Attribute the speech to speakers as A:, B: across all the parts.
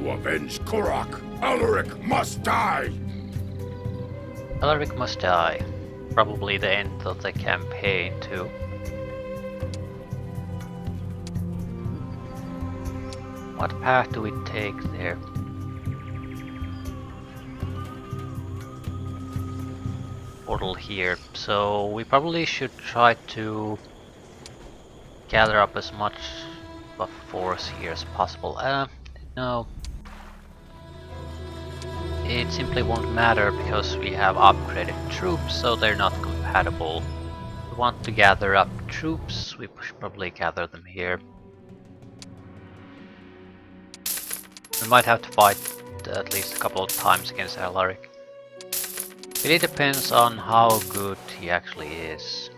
A: to avenge Kurak. Alaric must die!
B: Alaric must die. Probably the end of the campaign too. What path do we take there? Portal here, so we probably should try to gather up as much of a force here as possible. No. It simply won't matter because we have upgraded troops, so they're not compatible. We want to gather up troops, we should probably gather them here. We might have to fight at least a couple of times against Alaric. Really depends on how good he actually is.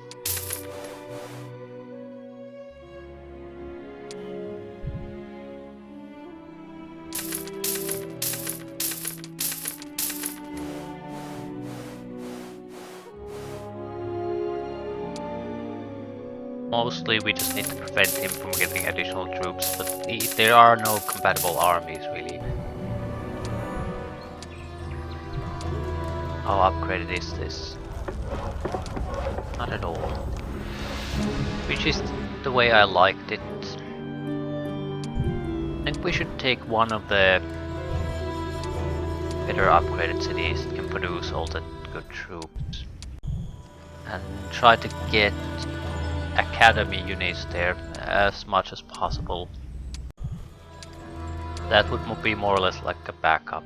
B: Mostly we just need to prevent him from getting additional troops, but there are no compatible armies really. How upgraded is this? Not at all. Which is the way I liked it. I think we should take one of the better upgraded cities that can produce all the good troops. And try to get academy units there as much as possible. That would be more or less like a backup.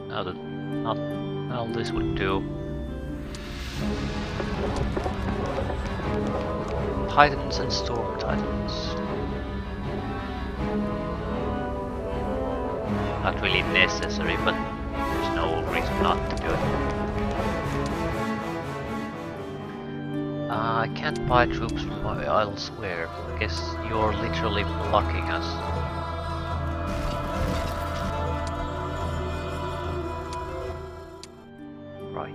B: Well, this would do. Titans and Storm Titans. Not really necessary, but there's no reason not to do it. I can't buy troops from elsewhere. I guess you're literally blocking us. Right.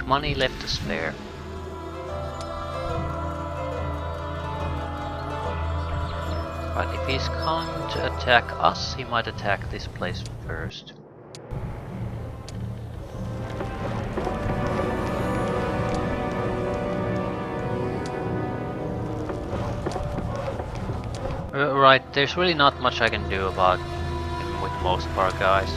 B: Money left to spare. Right, if he's coming to attack us, he might attack this place first. Right, there's really not much I can do about him with most of our guys.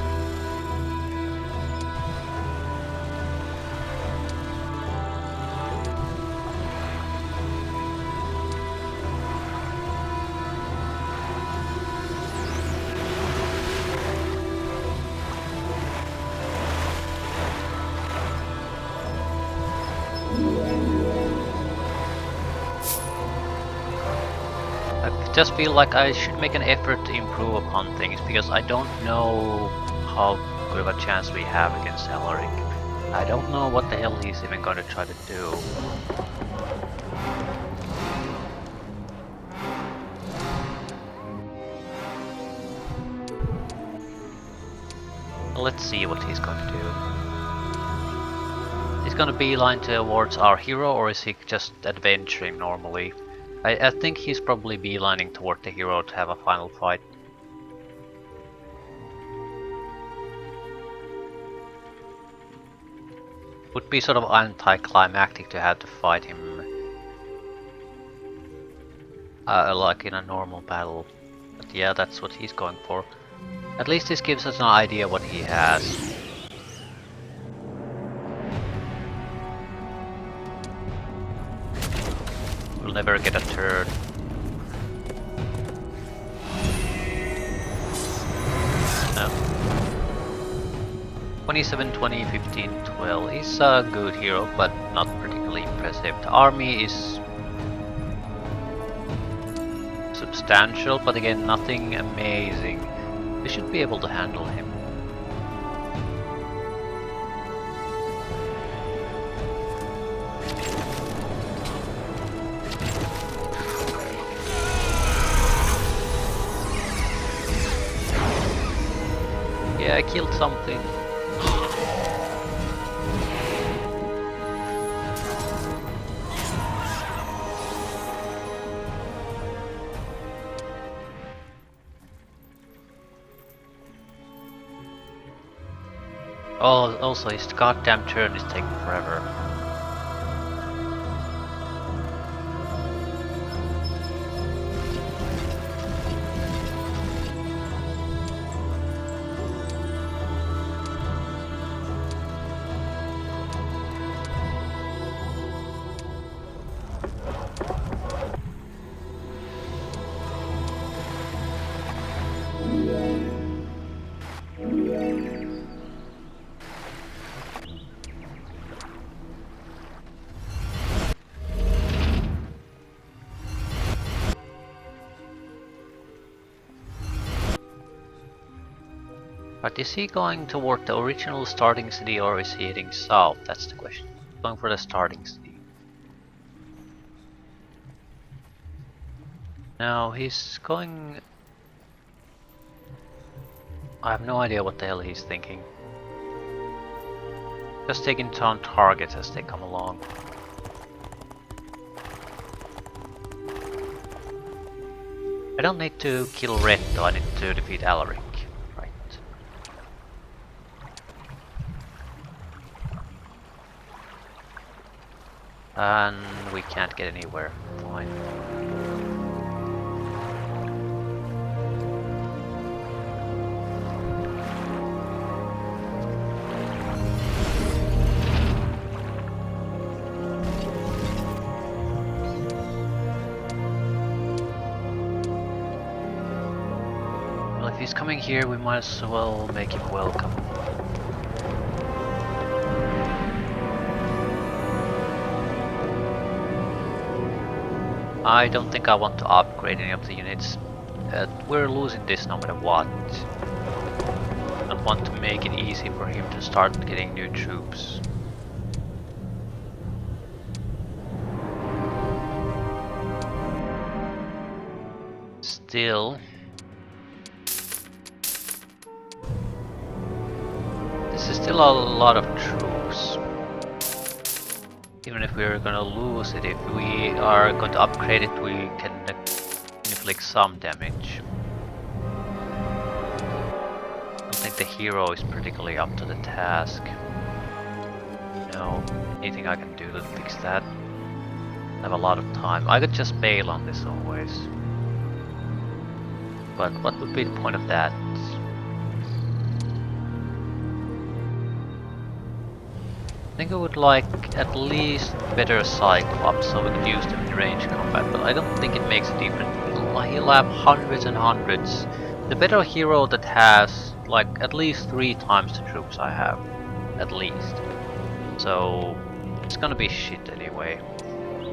B: I just feel like I should make an effort to improve upon things, because I don't know how good of a chance we have against Alaric. I don't know what the hell he's even going to try to do. Let's see what he's going to do. He's going to beeline towards our hero, or is he just adventuring normally? I think he's probably beelining toward the hero to have a final fight. Would be sort of anticlimactic to have to fight him like in a normal battle. But yeah, that's what he's going for. At least this gives us an idea what he has. We'll never get a turn. No. 27, 20, 15, 12. He's a good hero, but not particularly impressive. The army is substantial, but again, nothing amazing. We should be able to handle him. Yeah, I killed something. Oh, also his goddamn turn is taking forever. But is he going toward the original starting city or is he heading south? That's the question. Going for the starting city. Now he's going... I have no idea what the hell he's thinking. Just taking down targets as they come along. I don't need to kill Red though, I need to defeat Alaric. Right. And we can't get anywhere. Fine. If he's coming here, we might as well make him welcome. I don't think I want to upgrade any of the units. We're losing this no matter what. I don't want to make it easy for him to start getting new troops. Still... this is still a lot of troops. Even if we're gonna lose it, if we are going to upgrade it, we can inflict some damage. I don't think the hero is particularly up to the task. No, anything I can do to fix that? I have a lot of time. I could just bail on this always. But what would be the point of that? I think I would like at least better Cyclops so we could use them in range combat, but I don't think it makes a difference. He'll have hundreds and hundreds. The better hero that has like at least 3 times the troops I have. At least. So it's gonna be shit anyway.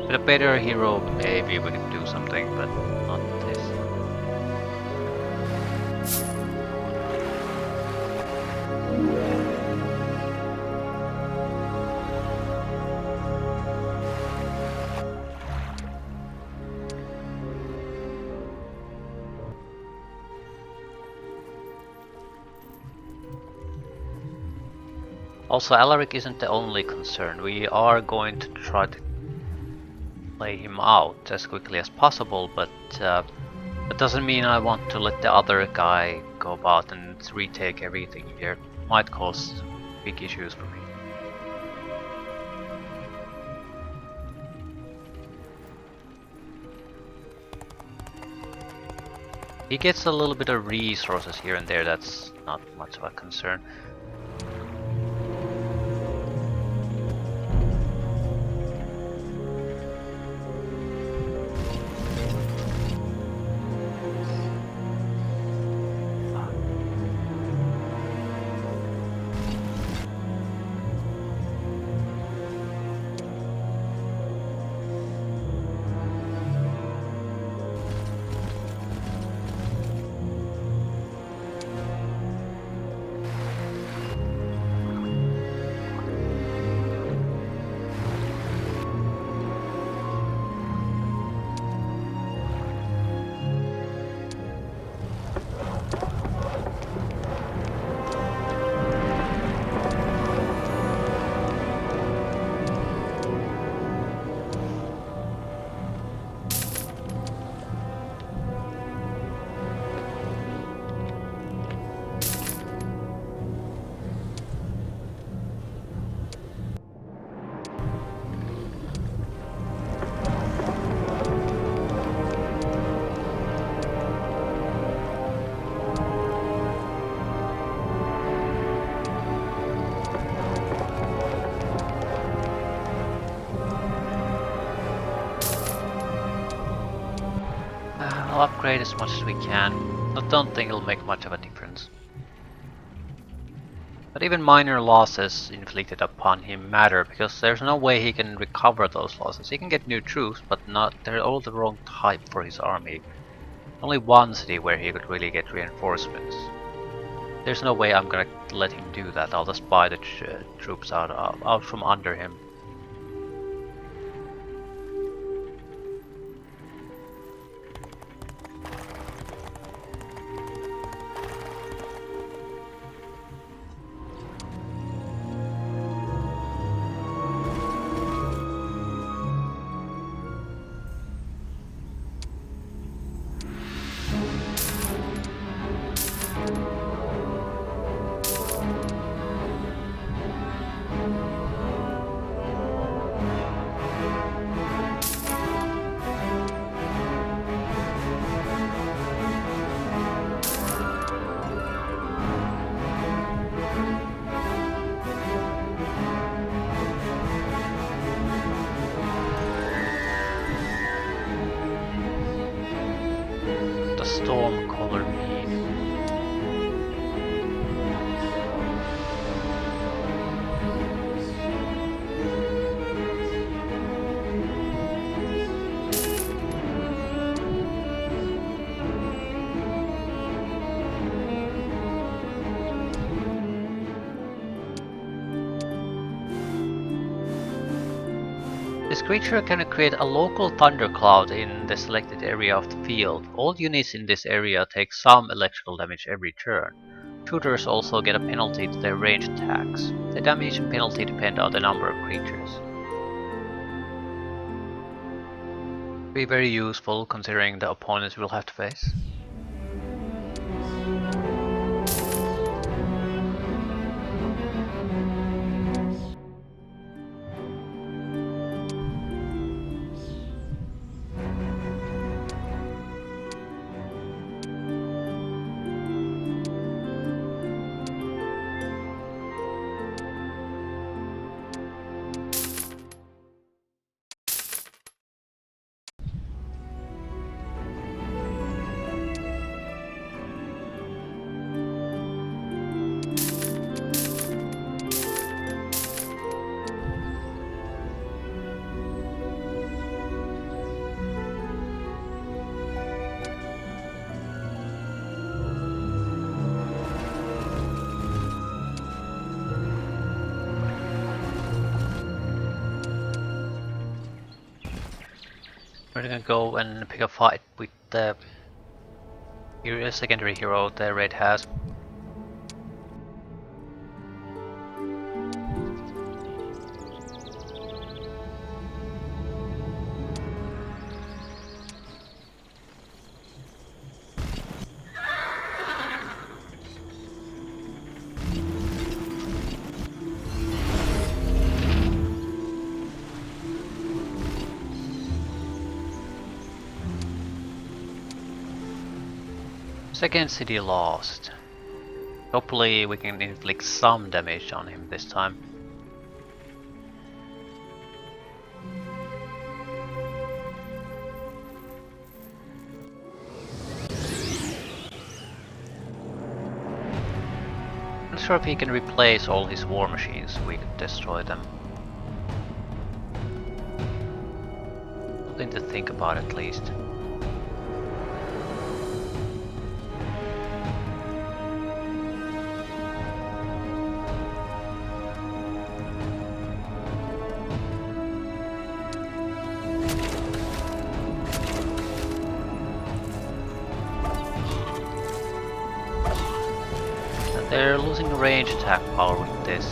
B: With a better hero maybe we could do something, but not this. Also, Alaric isn't the only concern. We are going to try to play him out as quickly as possible, but that doesn't mean I want to let the other guy go about and retake everything here. Might cause big issues for me. He gets a little bit of resources here and there, that's not much of a concern. trade as much as we can. I don't think it'll make much of a difference. But even minor losses inflicted upon him matter, because there's no way he can recover those losses. He can get new troops, but they're all the wrong type for his army. Only one city where he could really get reinforcements. There's no way I'm gonna let him do that. I'll just buy the troops out from under him. The storm color mean. This creature can create a local thundercloud in the selected area of the field. All units in this area take some electrical damage every turn. Shooters also get a penalty to their ranged attacks. The damage and penalty depend on the number of creatures. Be very useful considering the opponents we'll have to face. We're gonna go and pick a fight with the secondary hero the red has. Second city lost. Hopefully we can inflict some damage on him this time. I'm not sure if he can replace all his war machines, we could destroy them. Something to think about at least. They're losing range attack power with this.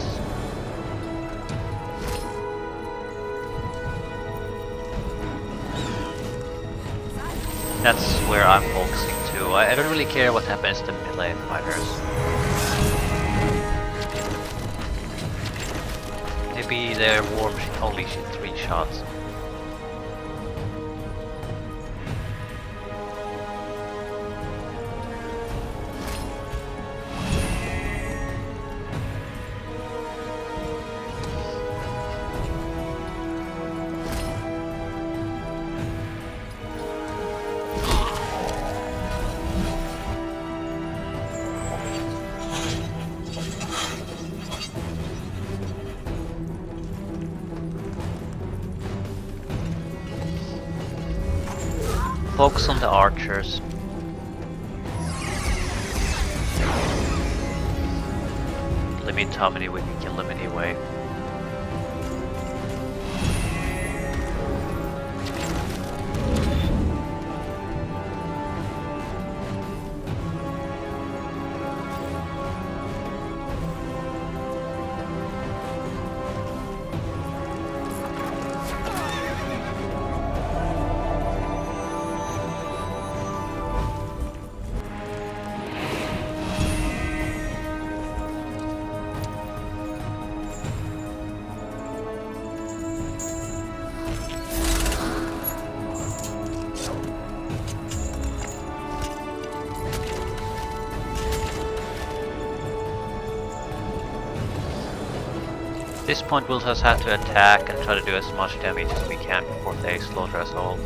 B: That's where I'm focusing too. I don't really care what happens to melee fighters. Maybe their war machine only shit 3 shots. focus on the archers. Limit how many we can kill them anyway. At this point we'll just have to attack and try to do as much damage as we can before they slaughter us all.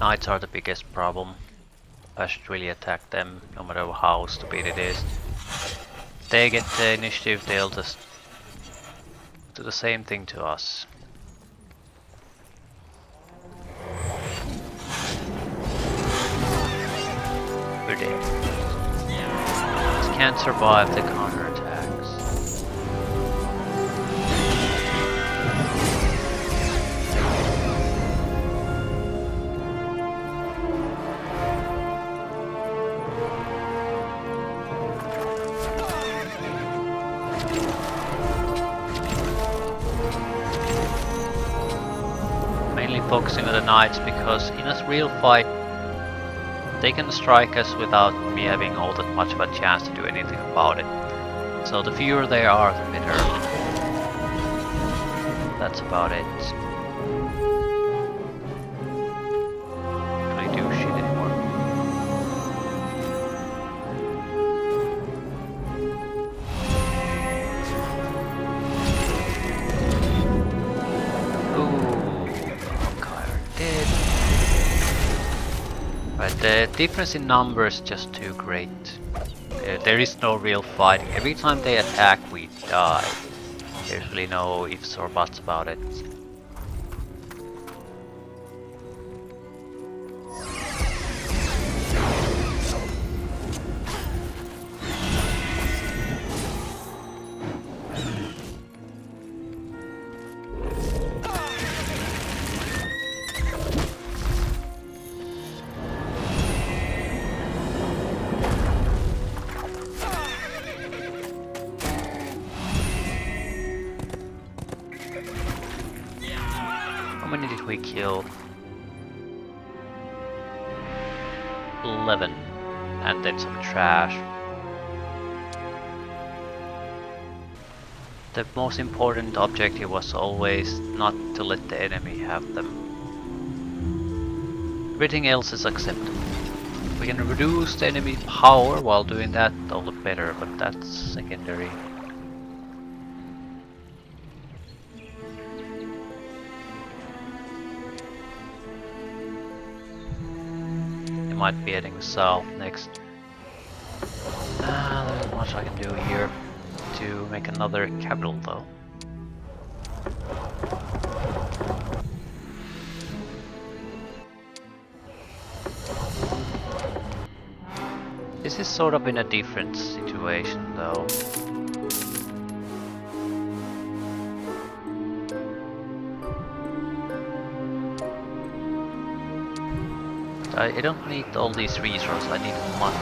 B: Knights are the biggest problem. I should really attack them, no matter how stupid it is. If they get the initiative, they'll just do the same thing to us. We're dead. Just can't survive the counterattacks. Focusing on the knights because in a real fight they can strike us without me having all that much of a chance to do anything about it. So the fewer they are, the better. That's about it. Don't really do shit anymore. The difference in numbers is just too great. There is no real fighting. Every time they attack, we die. There's really no ifs or buts about it. How many did we kill? 11. And then some trash. The most important objective was always not to let the enemy have them. Everything else is acceptable. We can reduce the enemy power while doing that, all the better, but that's secondary. Might be heading south next. There's not much I can do here to make another capital though. This is sort of in a different situation though. I don't need all these resources, I need money.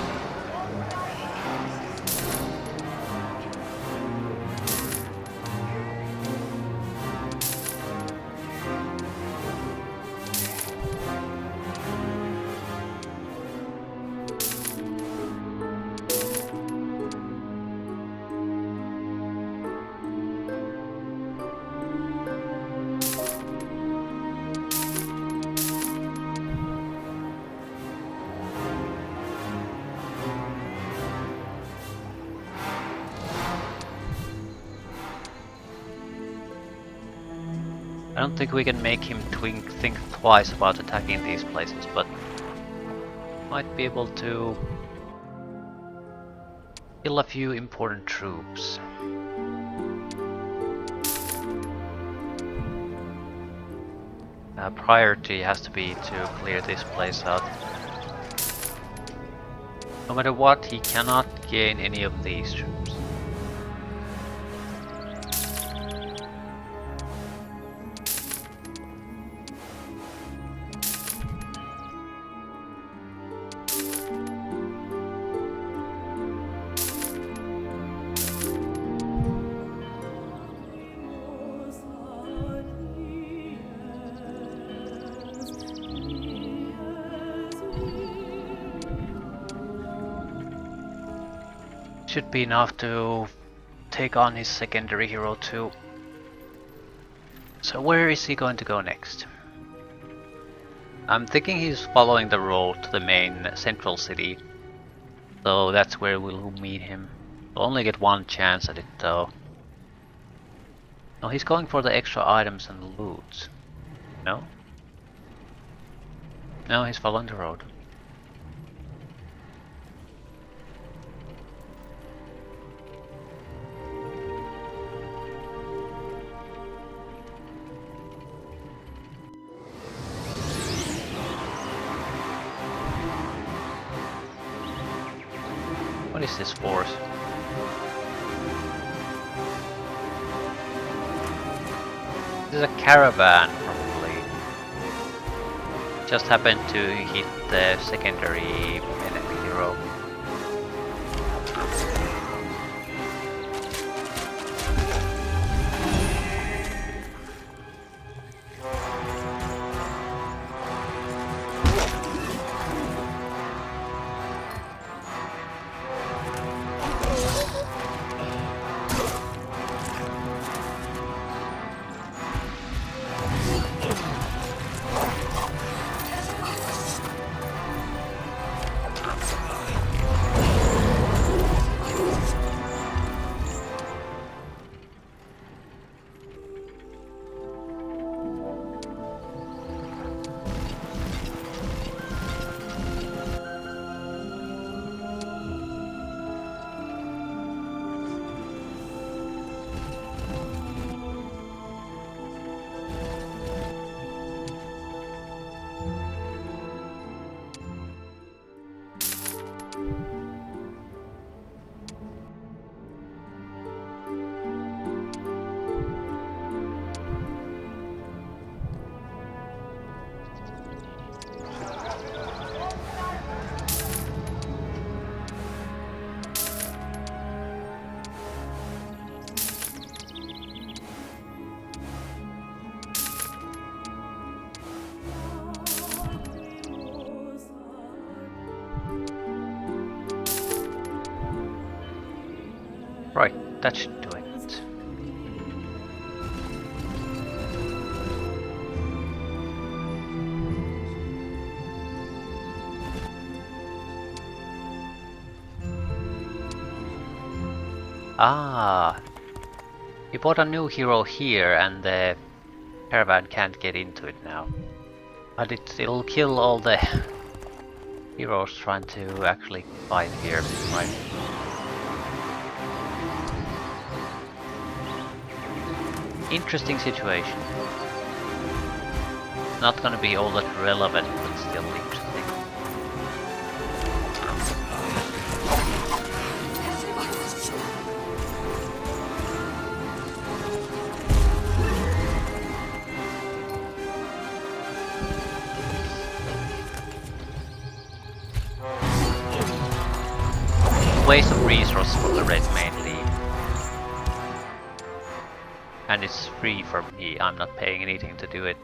B: don't think we can make him think twice about attacking these places, but might be able to kill a few important troops. Priority has to be to clear this place out. No matter what, he cannot gain any of these troops. Should be enough to take on his secondary hero too. So where is he going to go next? I'm thinking he's following the road to the main central city. So that's where we'll meet him. We'll only get one chance at it though. No, he's going for the extra items and loot. No? No, he's following the road. What is this force? This is a caravan, probably. Just happened to hit the secondary enemy hero. Right, that should do it. Ah, he bought a new hero here and the caravan can't get into it now. But it'll kill all the heroes trying to actually fight here, right? Interesting situation. Not gonna be all that relevant, but still interesting. Waste of resources for the red mainly. And it's free for me, I'm not paying anything to do it.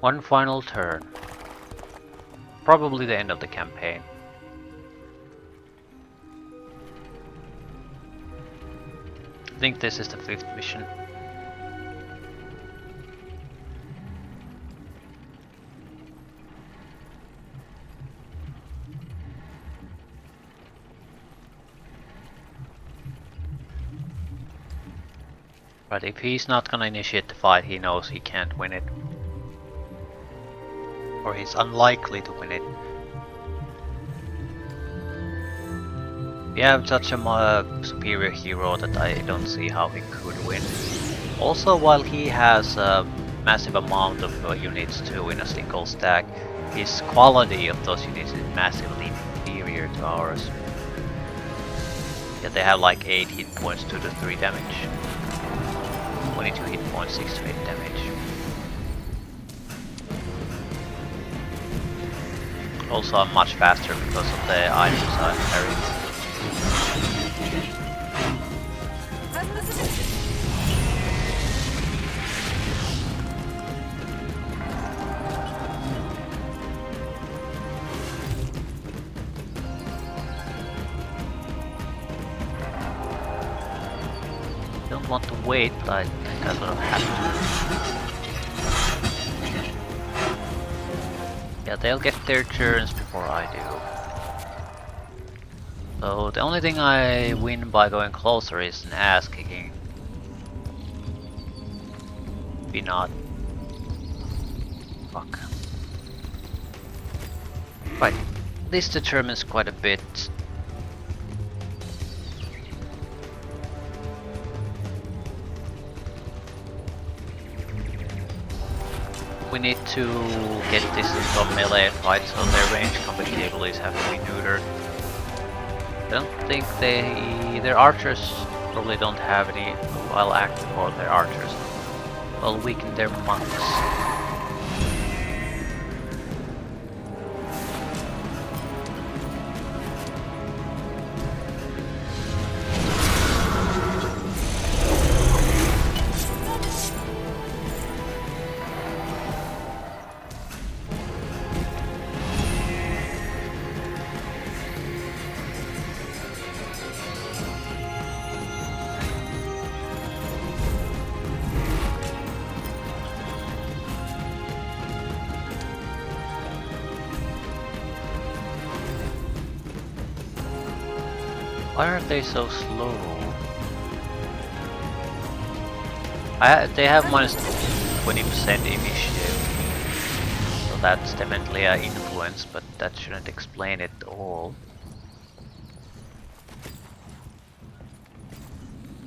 B: One final turn. Probably the end of the campaign. I think this is the 5th mission. But if he's not gonna initiate the fight, he knows he can't win it. Or he's unlikely to win it. We have such a superior hero that I don't see how he could win. Also, while he has a massive amount of units too in a single stack, his quality of those units is massively inferior to ours. Yeah, they have like 8 hit points, 2 to 3 damage. 22 hit points, 6 to 8 damage. Also, I'm much faster because of the items I carry. Don't want to wait, I think I sort of have to. Yeah, they'll get their turns before I do. So the only thing I win by going closer is an ass kicking. Be not. Fuck. Right, this determines quite a bit. We need to get this into a melee fight, so their range combat abilities have to be neutered. I don't think their archers probably don't have any while active, or their archers will weaken their monks. Why are they so slow? They have minus 20% initiative, so that's definitely an influence, but that shouldn't explain it all.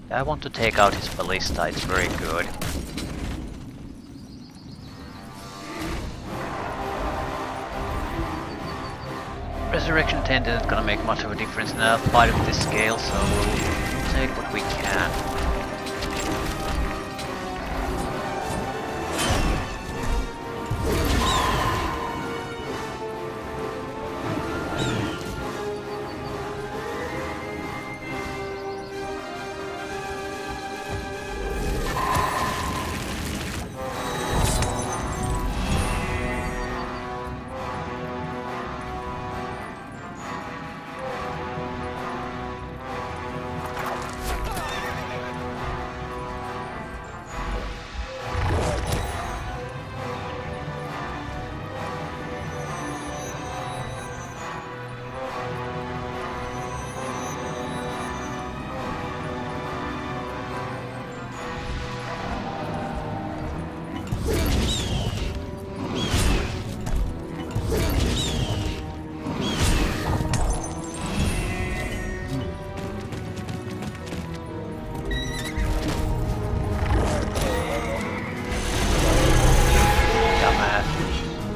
B: I want to take out his ballista, it's very good. Resurrection 10 isn't gonna make much of a difference in a fight of this scale, so we'll take what we can.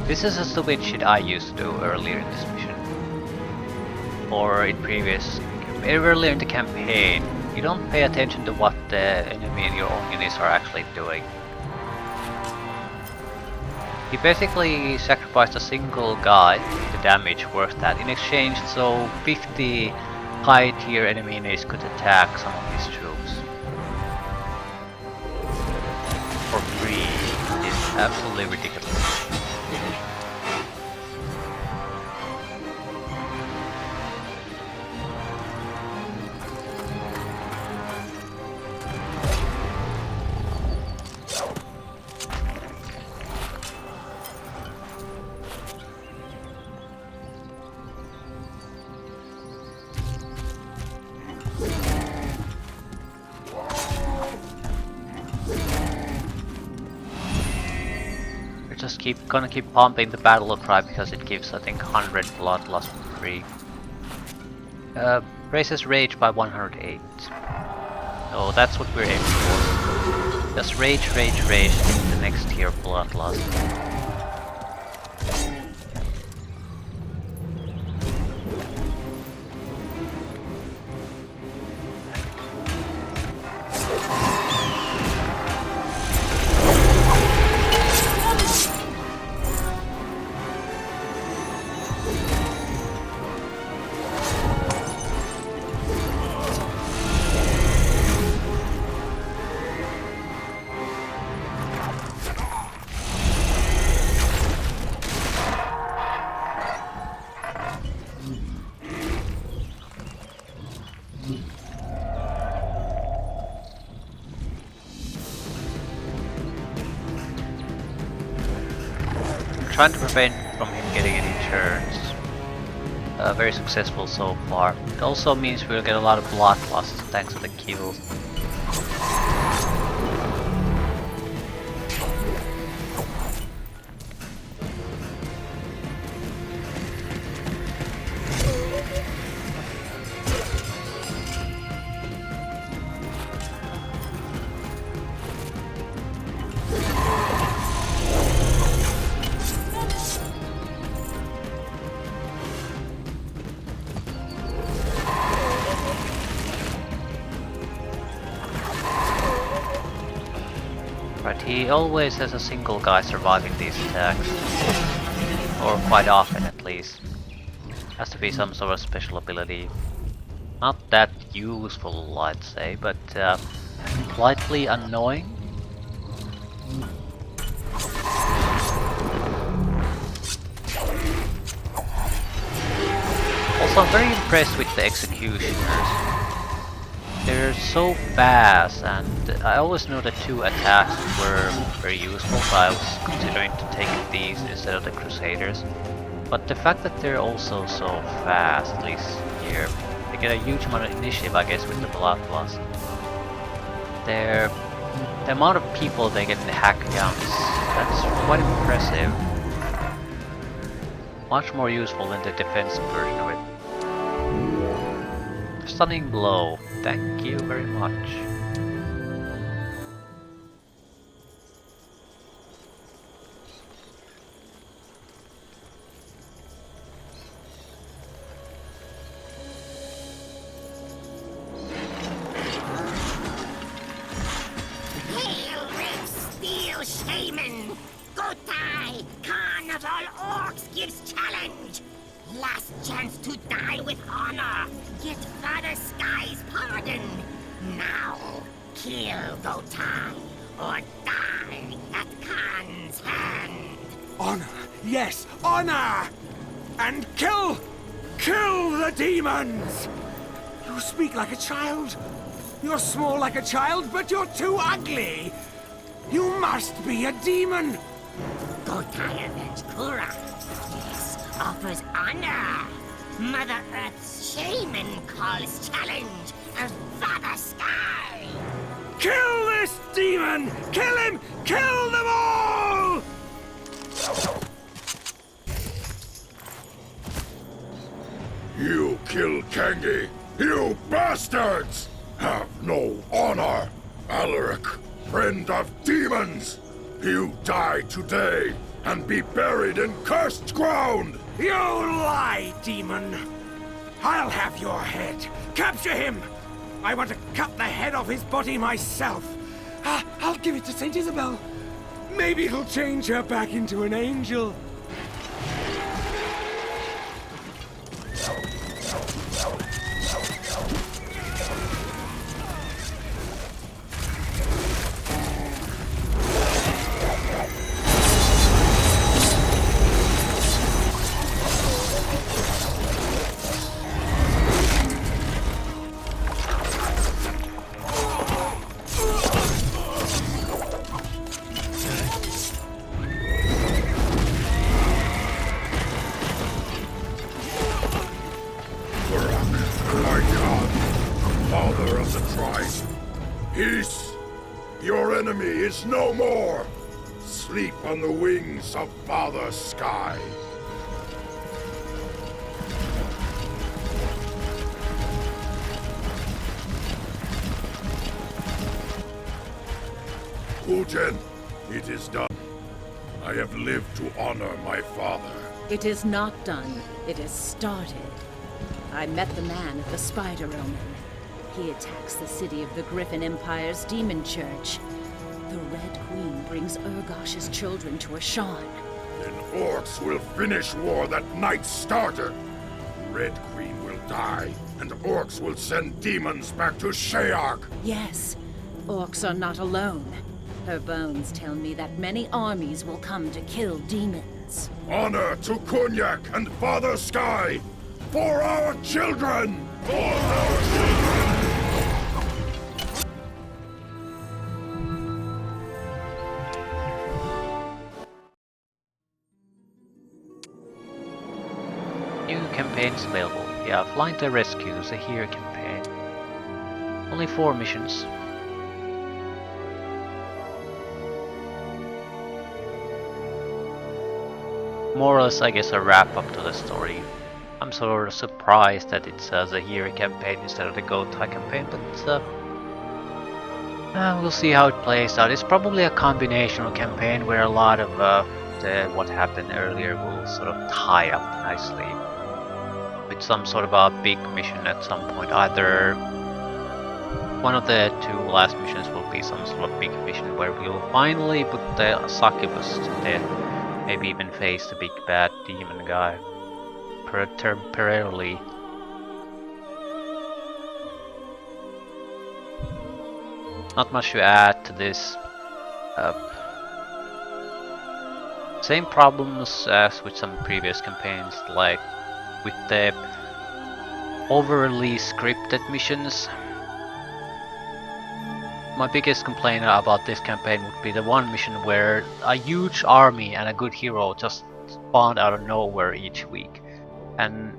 B: This is a stupid shit I used to do earlier in this mission. Or in earlier in the campaign. You don't pay attention to what the enemy and your own units are actually doing. He basically sacrificed a single guy to damage worth that in exchange, so 50 high tier enemy units could attack some of his troops. For free. It is absolutely ridiculous. just gonna keep pumping the battle cry because it gives I think 100 blood loss for free. Raises rage by 108. So that's what we're aiming for. Just rage, rage, rage in the next tier blood loss. Trying to prevent from him getting any turns. Very successful so far. It also means we'll get a lot of blood loss thanks to the kills. Right, he always has a single guy surviving these attacks. Or quite often at least. Has to be some sort of special ability. Not that useful, I'd say, but slightly annoying. Also, I'm very impressed with the executioners. They're so fast, and I always knew that 2 attacks were very useful, so I was considering to take these instead of the Crusaders. But the fact that they're also so fast, at least here, they get a huge amount of initiative, I guess, with the blood loss. The amount of people they get in the hack counts, that's quite impressive. Much more useful than the defensive version of it. Stunning blow. Thank you very much.
C: Hail, Red Steel Shaman! Gotai! Carnival Orcs gives challenge! Last chance to die with honor! Get Father Sky's pardon! Now, kill Gotai, or die at Khan's hand!
A: Honor! Yes, honor! And kill the demons! You speak like a child. You're small like a child, but you're too ugly. You must be a demon.
C: Gotai avenge Kura. Yes, offers honor. Mother Earth's shaman calls challenge of Father Sky.
A: Kill this demon! Kill him! Kill them all! You killed Kangi! You bastards! Have no honor! Alaric, friend of demons! You die today and be buried in cursed ground! You lie, demon! I'll have your head! Capture him! I want to cut the head off his body myself! I'll give it to Saint Isabel! Maybe it'll change her back into an angel! Father of the tribe, peace! Your enemy is no more! sleep on the wings of Father Sky. Uten, it is done. I have lived to honor my father.
D: It is not done. It is started. I met the man at the Spider Omen. He attacks the city of the Griffin Empire's Demon Church. The Red Queen brings Urgosh's children to Ashan.
A: Then orcs will finish war that night started. Red Queen will die, and orcs will send demons back to Sheark.
D: Yes, orcs are not alone. Her bones tell me that many armies will come to kill demons.
A: Honor to Kunyak and Father Sky! For our children! For our children!
B: New campaigns available. Yeah, Flying to Rescue is a hero campaign. Only 4 missions. More or less, I guess, a wrap up to the story. I'm sort of surprised that it's the hero campaign instead of the Gotai campaign, but we'll see how it plays out. It's probably a combination of campaign where a lot of what happened earlier will sort of tie up nicely with some sort of a big mission at some point. Either one of the 2 last missions will be some sort of big mission where we'll finally put the succubus to death, maybe even face the big bad demon guy temporarily. Not much to add to this. Same problems as with some previous campaigns, like with the overly scripted missions. My biggest complaint about this campaign would be the one mission where a huge army and a good hero just spawned out of nowhere each week. And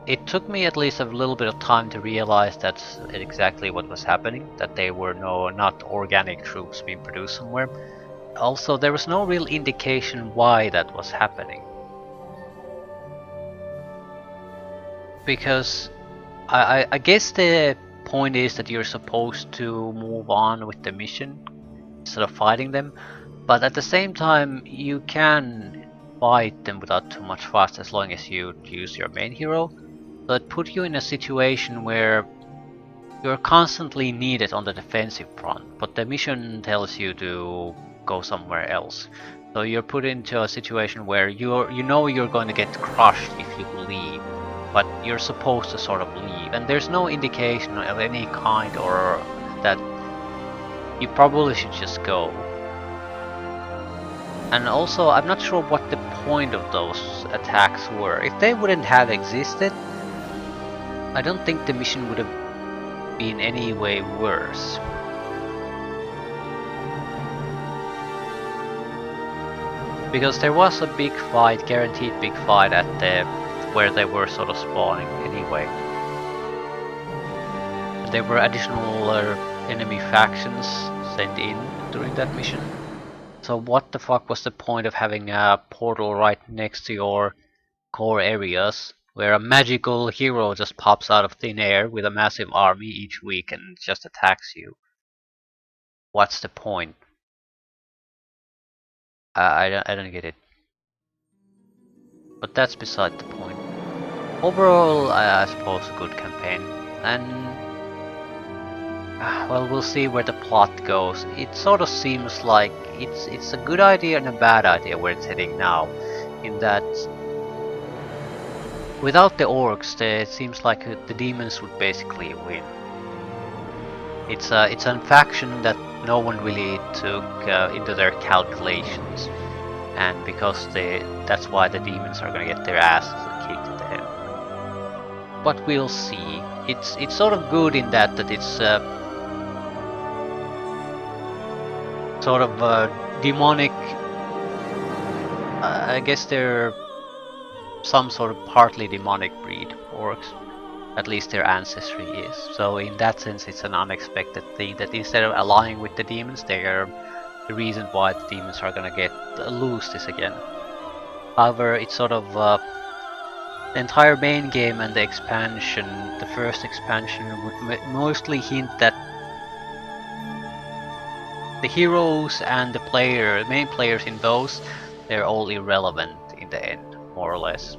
B: it took me at least a little bit of time to realize that's exactly what was happening, that they were not organic troops being produced somewhere. Also, there was no real indication why that was happening. Because I guess the point is that you're supposed to move on with the mission instead of fighting them, but at the same time you can fight them without too much fuss as long as you use your main hero. So it put you in a situation where you're constantly needed on the defensive front, but the mission tells you to go somewhere else. So you're put into a situation where you know you're going to get crushed if you leave, but you're supposed to sort of leave, and there's no indication of any kind or that you probably should just go. And also, I'm not sure what the point of those attacks were. If they wouldn't have existed, I don't think the mission would have been any way worse. Because there was a big fight, guaranteed big fight at the where they were sort of spawning anyway. There were additional enemy factions sent in during that mission. So what the fuck was the point of having a portal right next to your core areas where a magical hero just pops out of thin air with a massive army each week and just attacks you? What's the point? I don't get it. But that's beside the point. Overall, I suppose a good campaign, and well, we'll see where the plot goes. It sort of seems like it's a good idea and a bad idea where it's heading now, in that without the orcs, it seems like the demons would basically win. It's a faction that no one really took into their calculations, and because that's why the demons are gonna get their asses kicked in the head. But we'll see. It's sort of good in that it's sort of demonic. I guess they're some sort of partly demonic breed, orcs. At least their ancestry is. So in that sense, it's an unexpected thing that instead of allying with the demons, they are the reason why the demons are gonna get loose this again. However, it's sort of the entire main game and the expansion, the first expansion would mostly hint that the heroes and the main players in those, they're all irrelevant in the end, more or less.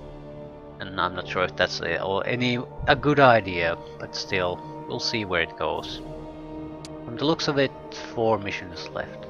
B: And I'm not sure if that's a good idea, but still, we'll see where it goes. From the looks of it, 4 missions left.